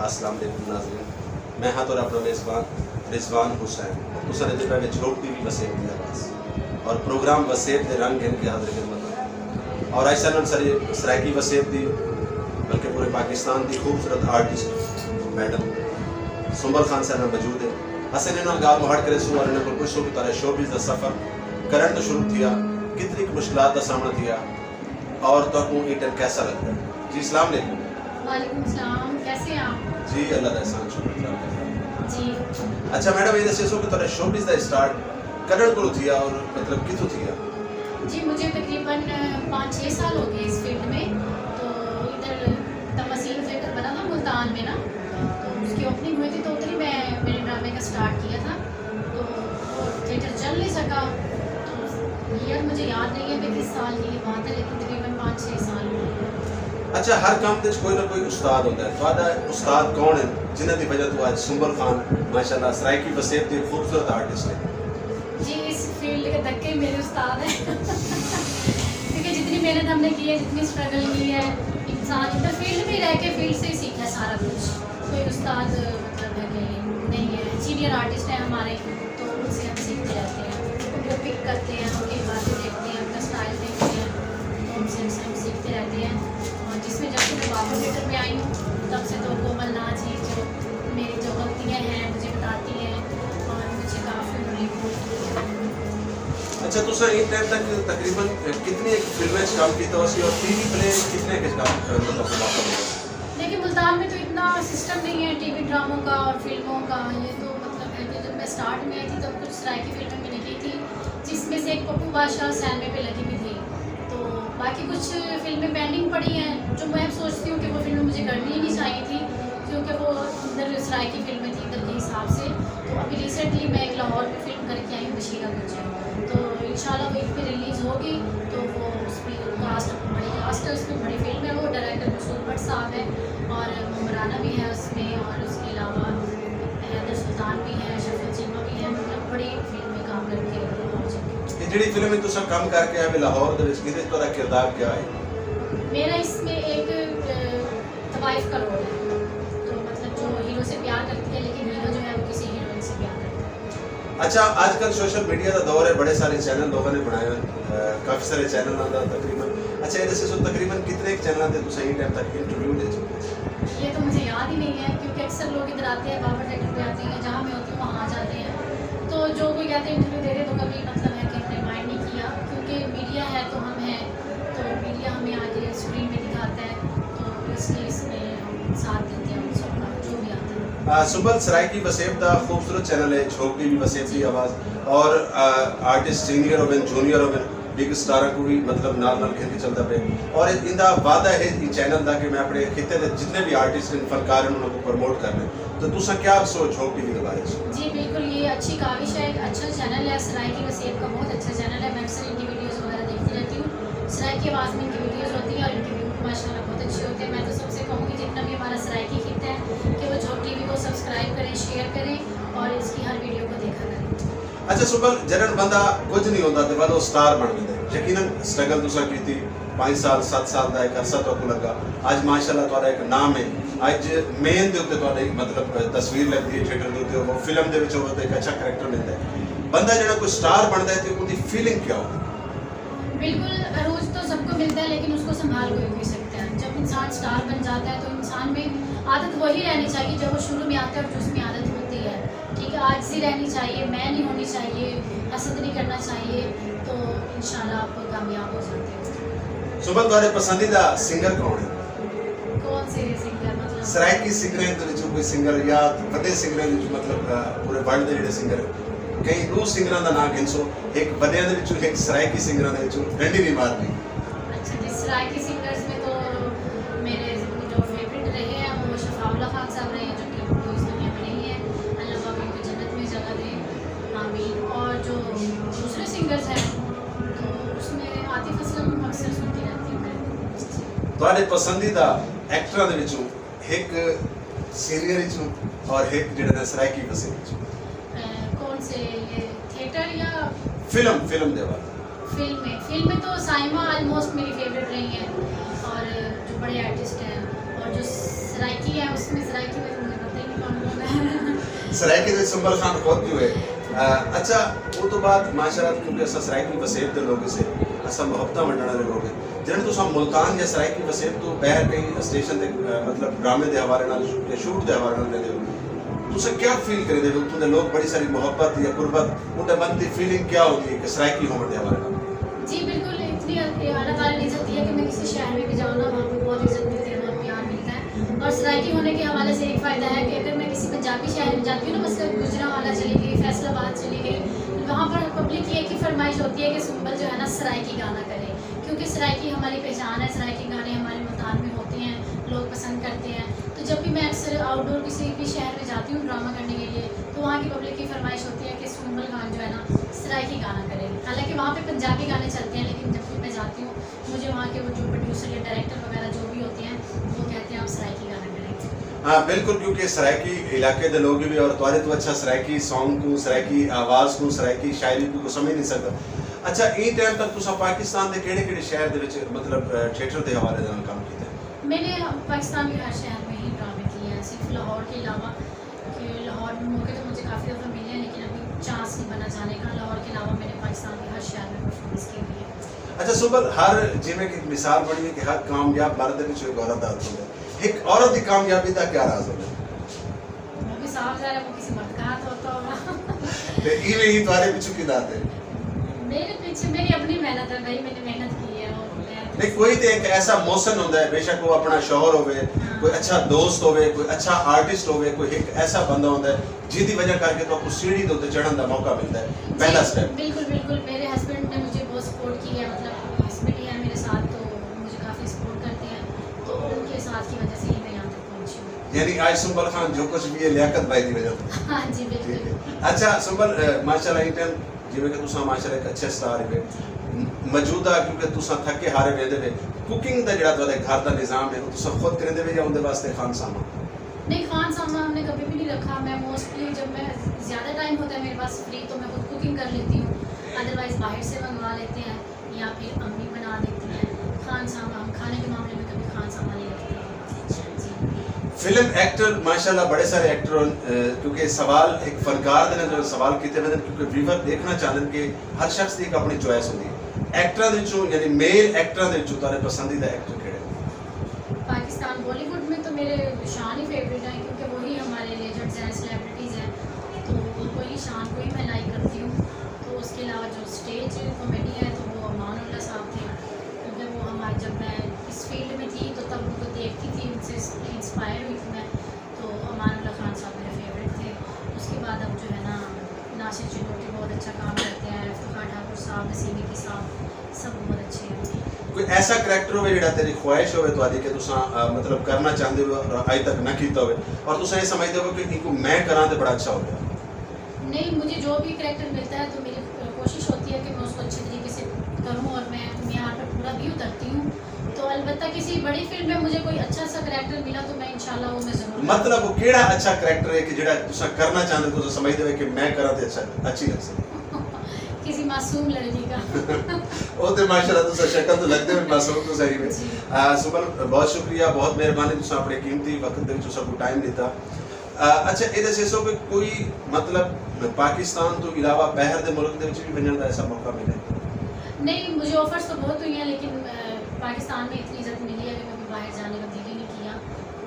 अस्सलाम वालेकुम नाज़रीन, मैं हाँ तो अपना मेज़बान रिजवान हुसैन तुसां दे पहले झोंक टीवी वसेब दी आवाज़ और प्रोग्राम वसेब दे रंग इनके हाज़िर खिदमत और ऐसा न सारी सरायकी वसेब दी बल्कि पूरे पाकिस्तान की खूबसूरत आर्टिस्ट मैडम सुंबल खान साहब मौजूद है। असें इन्होंने गाल मुहाड़ करे सू और इन्होंने पुछो कि तारा शोबिज़ का सफ़र करण तो शुरू किया कितनी मुश्किलात का सामना किया और तो ये टाइम कैसा लगता है? जी अस्सलाम वालेकुम। वालेकुम सलाम, कैसे हैं आप? जी अल्लाह का एहसान शुक्र जी अच्छा मैडम ये दसो कि तारा शोबिज़ का स्टार्ट करण को थिया और मतलब कितों थिया? जी मुझे तकरीबन 5-6 साल हो गए इस फील्ड में। तो इधर तमसील थिएटर बना था मुल्तान में ना, तो उसकी ओपनिंग हुई थी तो उधर ही मैं मेरे ड्रामे का स्टार्ट किया था। तो वो थिएटर चल नहीं सका, तो ईयर मुझे याद नहीं है कि किस साल की ये बात है, लेकिन तकरीबन 5-6 साल हो गए। अच्छा हर काम ते कोई ना कोई उस्ताद होता है, तुहाडा उस्ताद कौन है जिन्हां दी वजह तो आज सुंबल खान माशाल्लाह सरायकी वसेब दी खूबसूरत आर्टिस्ट है? जी इस फील्ड के धक्के मेरे उस्ताद हैं क्योंकि जितनी मेहनत हमने की है, जितनी स्ट्रगल की है, इंसान इधर फील्ड में रह के फील्ड से ही सीखा है सारा कुछ। कोई उस्ताद मतलब है कि नहीं है, सीनियर आर्टिस्ट हैं हमारे, तो उनसे हम सीखते रहते हैं, उनको पिक करते हैं, उनकी बातें देखते हैं, उनका स्टाइल देखते हैं, तो उनसे हम सीखते रहते हैं। और जिसमें जब से मैं बाबू थिएटर में आई हूँ तब से तो कोमल नाज ही जो मेरी जो गलतियाँ हैं मुझे बताती हैं और मुझे काफ़ी अच्छा तुसा एक टाइम तक तकरीबन कितनी एक फिल्में च काम कीता होसी और टीवी प्ले कितने के काम मतलब मौका मिला? देखिए मुल्तान में तो इतना सिस्टम नहीं है टीवी ड्रामों का और फिल्मों का। ये तो मतलब है कि जब मैं स्टार्ट में आई थी तब कुछ सरायकी फिल्में मैंने की थी, जिसमें से एक पप्पू बादशाह सैलमे पे लगी भी थी। तो बाकी कुछ फिल्में पेंडिंग पड़ी हैं जो मैं सोचती हूँ कि वो फिल्में मुझे करनी ही नहीं चाहिए थी, क्योंकि वो इधर सरायकी फिल्में थी इधर के हिसाब से। तो अभी रिसेंटली मैं एक लाहौर में फिल्म करके आई हूँ बशीरा गुजर, तो इंशाल्लाह वो पे रिलीज़ होगी। तो वो उसमें कास्ट बड़ी कास्ट है, उसमें बड़ी फिल्म है। वो डायरेक्टर मसूद भट्ट साहब है और मुमराना भी है उसमें, और उसके अलावा हैदर सुल्तान भी है, शफीक चीमा भी है। मतलब बड़ी फिल्म में काम करके ये जेडी फिल्म में तुसा काम करके आए लाहौर दे विच किदे तोरा किरदार क्या है? मेरा इसमें एक तवाइफ का रोल है, तो मतलब जो हीरो से प्यार करती है लेकिन हीरो जो है वो किसी हीरोइन से प्यार करता है। अच्छा आजकल सोशल मीडिया का दौर है, बड़े सारे चैनल लोगों ने बनाए हैं, काफ़ी सारे चैनल आंदा तकरीबन। अच्छा ये दसो तकरीबन कितने चैनल थे तुसा ये टाइम तक इंटरव्यू ले चुके? ये तो मुझे याद ही नहीं है, क्योंकि अक्सर लोग इधर आते हैं, बाबर थिएटर पे आते हैं, जहाँ मैं होती हूँ वहाँ आ जाते हैं। तो जो कोई कहते हैं इंटरव्यू दे रहे तो कभी मतलब है कि हमने माइंड नहीं किया, क्योंकि मीडिया है तो हम हैं, तो मीडिया हमें आगे स्क्रीन में दिखाता है, तो इसलिए इसमें हम साथ देते हैं उन सबका जो भी आता है। सुंबल सरायकी वसेब का खूबसूरत चैनल है, झोंक टीवी वसेब की आवाज़ और आर्टिस्ट सीनियर होवन जूनियर होवन बिग स्टार को भी मतलब नाल नाल खेल के चलता पे और इनका वादा है ये चैनल का कि मैं अपने खिते के जितने भी आर्टिस्ट फनकार हैं उनको प्रमोट करना है। तो तुसा क्या सोच झोंक टीवी के बारे में? जी बिल्कुल, ये अच्छी काविश है, एक अच्छा चैनल है सरायकी वसेब का, बहुत अच्छा चैनल है। मैं अक्सर इनकी वीडियोज़ वगैरह देखती रहती हूँ। सरायकी आवाज़ में इनकी वीडियोज़ होती है और इनकी वीडियो माशाल्लाह बहुत अच्छी होती है। मैं तो सबसे कहूँगी जितना भी हमारा सरायकी खिता है कि वो झोंक टीवी को सब्सक्राइब करें, शेयर करें और इसकी हर वीडियो को देखा करें। अच्छा सुंबल जरन बंदा कुछ नहीं होता तो बाद वो स्टार बन गया यकीनन स्ट्रगल तुसा की थी 5 साल 7 साल का एक अरसा तो लगा आज माशाल्लाह तुम्हारा एक नाम है आज मेन दे उत्ते तुम्हारे मतलब तस्वीर लगती है थिएटर दे उत्ते वो फिल्म दे विच होवे तो एक अच्छा कैरेक्टर मिलता है बंदा जेड़ा कोई स्टार बनता है तो उनकी फीलिंग क्या हो? बिल्कुल अरूज तो सबको मिलता है लेकिन उसको संभाल कोई भी सकता है। जब इंसान स्टार बन जाता है तो इंसान में आदत वही रहनी चाहिए जब वो शुरू में आता है और जो उसमें आदत होती है। ठीक है, आजिज़ी रहनी चाहिए, मैं नहीं होनी चाहिए, हसद नहीं करना चाहिए, तो इंशाल्लाह आप कामयाब हो जाते हैं। सुबह तुम्हारे पसंदीदा सिंगर कौन है? कौन से सिंगर मतलब? सरायकी सिंगर दे विच कोई सिंगर या बड़े सिंगर मतलब पूरे वर्ल्ड दे जेडे सिंगर कई दो सिंगरां दा नाम गिनसो एक बड़े दे विच एक सरायकी सिंगरां दे विच डंडी नहीं मारनी। अच्छा जी, सरायकी सिंगर्स में तो मेरे जो फेवरेट रहे हैं वो शफाउल्लाह खान साहब रहे हैं, जो कि इस दुनिया में नहीं है। अल्लाह पाक उनको जन्नत में जगह दे, आमीन। और जो दूसरे सिंगर्स हैं तो उसमें आतिफ असलम अक्सर सुनती रहती हूँ मैं। तुम्हारे पसंदीदा एक्टर दे विचों एक सीनियर विचों और एक जेड़ा सरायकी वसेब विचों कौन से, ये थिएटर या फिल्म दे वाला? फिल्म में तो साइमा ऑलमोस्ट मेरी फेवरेट रही है, और जो बड़े आर्टिस्ट हैं और जो सरायकी है उसमें सरायकी में सरायकी ਦੇ ਸੁੰਬਲ ਖਾਨ ਖੁਦ ਵੀ ਹੋਏ। ਅੱਛਾ ਉਹ ਤੋਂ ਬਾਅਦ ਮਾਸ਼ਾਅੱਲਾ ਕਿਉਂਕਿ ਅਸਾਂ ਸਰਾਇਕੀ ਵਸੇਬ ਦੇ ਲੋਕ ਸੇ ਅਸਾਂ ਮੁਹੱਬਤਾਂ ਵੰਡਣ ਵਾਲੇ ਲੋਕ ਜਿਹਨਾਂ ਤੁਸੀਂ ਮੁਲਤਾਨ ਜਾਂ ਸਰਾਇਕੀ ਵਸੇਬ ਤੋਂ ਬਾਹਰ ਕਈ ਸਟੇਸ਼ਨ ਤੇ ਮਤਲਬ ਡਰਾਮੇ ਦੇ ਹਵਾਲੇ ਨਾਲ ਜਾਂ ਸ਼ੂਟ ਦੇ ਹਵਾਲੇ ਨਾਲ ਰਹਿੰਦੇ ਹੋ ਤੁਸੀਂ ਕੀ ਫੀਲ ਕਰਦੇ ਹੋ ਉੱਥੋਂ ਦੇ ਲੋਕ ਬੜੀ ਸਾਰੀ ਮੁਹੱਬਤ ਜਾਂ ਗੁਰਬਤ ਉਹਦੇ ਮਨ ਦੀ ਫੀਲਿੰਗ ਕੀ ਹੁੰਦੀ ਹੈ ਕਿ ਸਰਾਇਕੀ ਹੋਣ ਦੇ ਹਵਾਲੇ ਨਾਲ जी बिल्कुल, इतनी अल्लाह ताला ने इज़्ज़त दी है कि मैं किसी शहर में भी जाऊँ ना वहाँ पे बहुत इज़्ज़त मिलती है, बहुत प्यार मिलता है। और सराइकी होने के हवाले से एक फ़ायदा है कि अगर मैं किसी पंजाबी शहर में जाती हूँ ना, बस गुजरांवाला चली गई, फैसलाबाद चली गई, वहाँ पर पब्लिक की एक ही फरमाइश होती है कि सुंबल जो है ना सराइकी गाना करे, क्योंकि सराइकी हमारी पहचान है, सराइकी गाने हमारे मुल्तान में होते हैं, लोग पसंद करते हैं। तो जब भी मैं अक्सर आउटडोर किसी भी शहर में जाती हूँ ड्रामा करने के लिए, तो वहाँ की पब्लिक की फरमाइश होती है कि सुंबल खान जो है ना सराइकी गाना करे। हालांकि वहाँ पे पंजाबी गाने चलते हैं, लेकिन जब भी मैं जाती हूँ मुझे वहाँ के वो जो प्रोड्यूसर या डायरेक्टर वगैरह जो भी होते हैं वो कहते हैं आप सराइकी गाना करेंगे। हाँ बिल्कुल, क्योंकि सरायकी इलाके के लोग भी और तुआरे तो अच्छा सरायकी सॉन्ग को सरायकी आवाज़ को सरायकी शायरी को समझ नहीं सकता। अच्छा ये टाइम तक तुसा पाकिस्तान के केड़े-केड़े शहर दे विच मतलब थिएटर के हवाले नाल काम कीता है? मैंने पाकिस्तान के हर शहर में ही ड्रामे किए हैं, सिर्फ लाहौर के अलावा, कि लाहौर में मौके तो मुझे काफ़ी दफ़ा मिले हैं लेकिन अभी चांस नहीं बना जाने का। लाहौर के अलावा मैंने पाकिस्तान के हर शहर में परफॉर्मेंस की हुई है। अच्छा सुबल हर जिमें की मिसाल बनी है कि हर कामयाब मर्द विच एक औरत दा होता है, एक औरत की कामयाबी का क्या राज होता है? वो भी साफ ज़ाहिर है वो किसी मर्द का हाथ होता होगा। ते इवे ही तुम्हारे पीछे की दात है? मेरे पीछे मेरी अपनी मेहनत है भाई, मैंने मेहनत की है। और मैं नहीं कोई तो एक ऐसा मौसम होता है, बेशक वो अपना शौहर होवे, कोई अच्छा दोस्त होवे, कोई अच्छा आर्टिस्ट होवे, कोई एक ऐसा बंदा होता है जिसकी वजह करके तो आपको सीढ़ी के ऊपर चढ़ने का मौका मिलता है पहला स्टेप। बिल्कुल बिल्कुल, मेरे हस्बैंड ने मुझे बहुत सपोर्ट की है, मतलब हस्बैंड ही है मेरे साथ तो मुझे काफ़ी सपोर्ट करते हैं, तो उनके साथ की वजह से ही मैं यहाँ तक पहुँची हूँ। यानी आज सुंबल खान जो कुछ भी है लियाकत भाई की वजह से। हाँ जी बिल्कुल। अच्छा सुंबल माशाल्लाह इटन जिवें कि तुसा माशाल्लाह एक अच्छे स्टार है मौजूदा क्योंकि तुसा थके हारे वेंदे वे कुकिंग दा जेड़ा तुहाडे घर दा निजाम है तुसा खुद करेंदे वे या उनदे वास्ते खान सामा? नहीं, खान सामा हमने कभी भी नहीं रखा। मैं मोस्टली जब मैं ज़्यादा टाइम होता है मेरे पास फ्री तो मैं खुद कुकिंग कर लेती हूँ, अदरवाइज़ बाहर से मंगवा लेते हैं या फिर अम्मी बना देती हैं। खान सामा हम खाने के मामले में कभी खान सामा नहीं रखते जी। फिल्म एक्टर माशाल्लाह बड़े सारे एक्टर क्योंकि सवाल एक फनकार दे जो सवाल कीते वे क्योंकि व्यूअर देखना चाहते हैं कि हर शख्स की एक अपनी चॉइस होती है। एक्टर दे विचों यानी मेल एक्टर दे विचों तारे पसंदीदा एक्टर केड़े? पाकिस्तान बॉलीवुड में तो मेरे शान ही फेवरेट हैं, क्योंकि वही हमारे लेजेंड्स हैं, सेलिब्रिटीज़ हैं, तो वही शान को ही मैं लाइक करती हूँ। तो उसके अलावा जो स्टेज कॉमेडी है तो वो अमानुल्लाह साहब थे, क्योंकि वो हमारे जब मैं इस फील्ड में थी तो तब उनको देखती थी, उनसे इंस्पायर हुई थी मैं, तो अमानुल्लाह खान साहब मेरे फेवरेट थे। उसके बाद अब जो है ना नासिर चिनोटी बहुत अच्छा काम करते हैं, इफ्तिखार ठाकुर साहब, नसीमी की साहब, सब बहुत अच्छे हैं। कोई ऐसा करैक्टर होवे जेड़ा तेरी ख्वाहिश होवे तुहाडी कि तुसा मतलब करना चाहते हो और अज तक ना कीता होवे और तुसा ये समझदे हो कि इनको मैं करा तो बड़ा अच्छा होगा? नहीं, मुझे जो भी करैक्टर मिलता है तो मेरी कोशिश होती है कि मैं उसको अच्छे तरीके से करूं और मैं यहाँ पर पूरा भी उतरती हूँ। तो अलबत्ता किसी बड़ी फिल्म में मुझे कोई अच्छा सा करैक्टर मिला तो मैं इंशाल्लाह वो मैं ज़रूर मतलब वो केड़ा अच्छा करैक्टर है कि जेड़ा तुसा करना चाहते हो तो समझदे हो कि मैं करा तो अच्छा अच्छी लग सके? किसी मासूम लड़की का। वो तो माशाल्लाह तुसा शक्ल तो लगदे हो मासूम तो सही में। सुबल बहुत शुक्रिया, बहुत मेहरबानी तुसा अपने कीमती वक्त दे विच सब टाइम दिता। अच्छा ये दसो कि कोई मतलब पाकिस्तान तो इलावा बाहर दे मुल्क दे विच भी बनने दा ऐसा मौका मिले? नहीं, मुझे ऑफर्स तो बहुत हुई हैं लेकिन पाकिस्तान में इतनी इज्जत मिली है कि कभी बाहर जाने का दिल ही नहीं किया।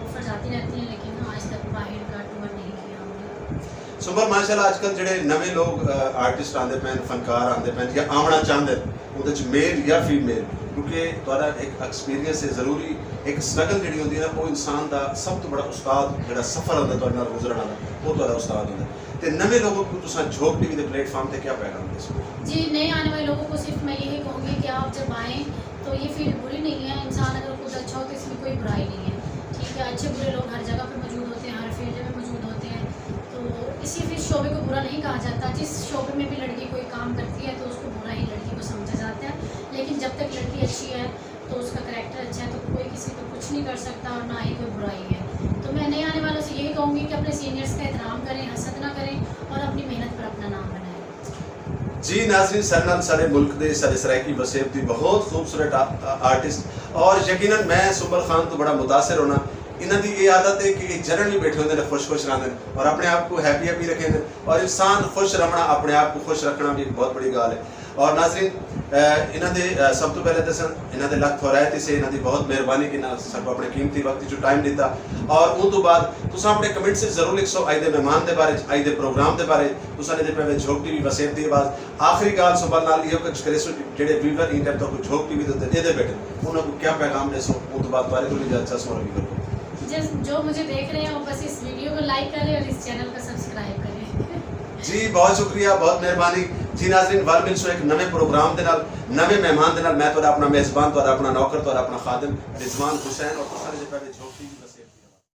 ऑफर्स आती रहती हैं लेकिन आज तक बाहर का टूर नहीं किया हमने। सुबह माशाल्लाह आजकल जेडे नवे लोग आर्टिस्ट आंदे पैन फनकार आंदे पैन या आमना चाहते उहदे च मेल या फीमेल क्योंकि तुहाडा एक एक्सपीरियंस है ज़रूरी एक स्ट्रगल जी होती है ना वो इंसान का सब तो बड़ा उस्ताद जो सफ़र होता तुहाडे नाल गुजरन वाला वो तुहाडा उस्ताद होता तो नवे लोगों को तुसा झोंक टीवी के प्लेटफॉर्म पे क्या पैगाम दे? जी, नए आने वाले लोगों को सिर्फ मैं यही कहूँगी कि आप जब आएँ तो ये फील्ड बुरी नहीं है। इंसान अगर खुद अच्छा हो तो इसमें कोई बुराई नहीं है, ठीक है। अच्छे बुरे लोग हर जगह पे मौजूद होते हैं, हर फील्ड में मौजूद होते हैं, तो इसी फिर शोबे को बुरा नहीं कहा जाता। जिस शोबे में भी लड़की कोई काम करती है तो उसको बुरा ही लड़की को समझा जाता है, लेकिन जब तक लड़की अच्छी है तो उसका करैक्टर अच्छा है तो कोई किसी को कुछ नहीं कर सकता और ना ही कोई बुराई है। तो मैं नए आने वालों से यही कहूँगी कि अपने सीनियर्स का एहतराम करें, हसद ना करें और अपनी मेहनत पर अपना नाम बनाएं। जी नाज़रीन, सरनाल सारे मुल्क दे सारे सरायकी वसेब दी बहुत खूबसूरत आर्टिस्ट और यकीनन मैं सुंबल खान तो बड़ा मुतासिर होना इन्हां दी ये आदत है कि जरन भी बैठे होंदे ने खुश खुश रहंदे ने और अपने आप को हैप्पी हैप्पी रखते हैं और इंसान खुश रहना अपने आप को खुश रखना भी एक बहुत बड़ी गाल है। और नाज़रीन इन्हां दे सब तो पहले दसन इन्हां दे लख थोरायती से इन्हां दी बहुत मेहरबानी कि ना सब अपने कीमती वक्त जो टाइम दिता और उन तो बाद तुसा अपने कमेंट से जरूर लिखो आई दे मेहमान दे बारे आई दे प्रोग्राम दे बारे तुसा ने दे पे झोक टीवी वसेब दी आवाज आखिरी गाल सुबह नाल इहो कुछ करे सो जेडे व्यूअर इन टाइम तो झोक टीवी दे बैठे उन्हां को क्या पैगाम देसो उन तो बाद बारे तो अच्छा सो रही जो मुझे देख रहे हैं वो बस इस वीडियो को लाइक करें और इस चैनल को सब्सक्राइब करें। जी बहुत शुक्रिया बहुत मेहरबानी जी नाज़रीन वाल मिलसो एक नवे प्रोग्राम दे नाल नवे मेहमान दे नाल मैं तो अपना मेजबान तो अपना नौकर तो अपना खादिम रिजवान हुसैन और तुसां दे पे झोक टीवी वसेब